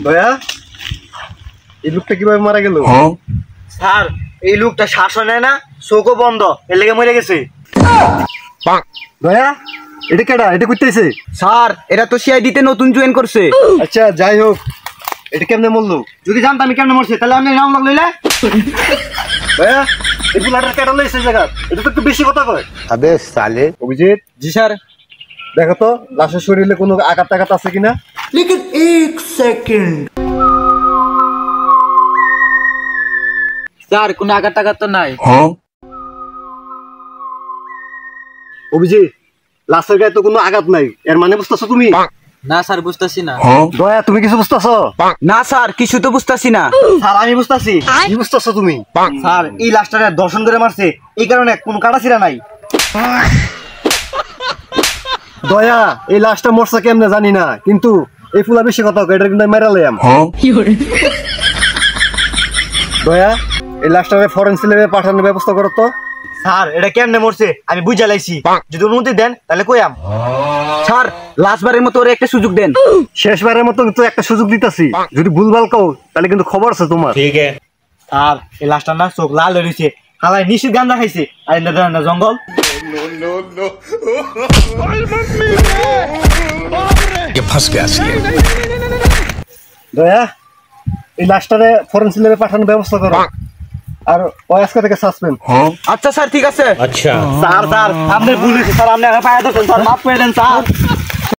দয়া এই লোকটা কিভাবে মারা গেল? স্যার এই লোকটা শ্বাসও নেয় না, চোখও বন্ধ, এর লেগে মরে গেছে। দয়া এটা কেডা? এটা করতেছে? স্যার এরা তো সিআইডিতে নতুন জয়েন করছে। আচ্ছা যাই হোক, এটা কেমনে মরলো? যদি জানতাম আমি কেমনে মরছে তাহলে আপনি নাম লাগলে। দয়া এই বুলাটার কেডা লইছে জায়গা? এটা তো একটু বেশি কথা কয়। अबे साले। অভিজিৎ, জি স্যার। দেখো তো লাশের শরীরে কোনো আঘাত টাঘাত আছে কিনা। लेकिन एक सेकंड স্যার কোনো আঘাত টাঘাত তো নাই। অভিজিৎ, লাশের গায়ে তো কোনো আঘাত নাই, এর মানে বুঝতেছো তুমি? না স্যার বুঝতাছি না। দয়া তুমি কিছু বুঝতেছো? না স্যার কিছু তো বুঝতাছি না। স্যার আমি বুঝতাছি। কি বুঝতেছো তুমি? স্যার এই লাশটারে দর্শন করে মারছে, এই কারণে কোনো কাটাছিরা নাই। দয়া এই লাশটা মরছে কেমনে জানি না, কিন্তু এই ফুলা বেশি কথা কয়, এটা কিন্তু আমি মেরা লইয়াম। দয়া এই লাশটারে ফরেনসিক ল্যাবে পাঠানোর ব্যবস্থা করো তো। স্যার এটা কেমনে মরছে আমি বুঝা লাইছি, যদি অনুমতি দেন তাহলে কইয়াম। স্যার লাস্টবারের মতো ওরে একটা সুযোগ দেন। শেষবারের মতো তো একটা সুযোগ দিতাছি, যদি ভুলভাল কও তাহলে কিন্তু খবর আছে তোমার। স্যার এই লাশটা না চোখ লাল হয়ে রয়েছে, হালাই নিশ্চিত গান্দা খাইছে, আর এটা ধরেন না জঙ্গল। দয়া এই লাশটারে ফরেনসিক ল্যাবে পাঠানোর ব্যবস্থা করো, আর ওই আজকে থেকে সাসপেন্ড। আচ্ছা স্যার ঠিক আছে। अच्छा। স্যার স্যার আপনি ভুল হয়েছে স্যার, আপনি পায়ে ধরছেন স্যার, মাফ করে দেন স্যার।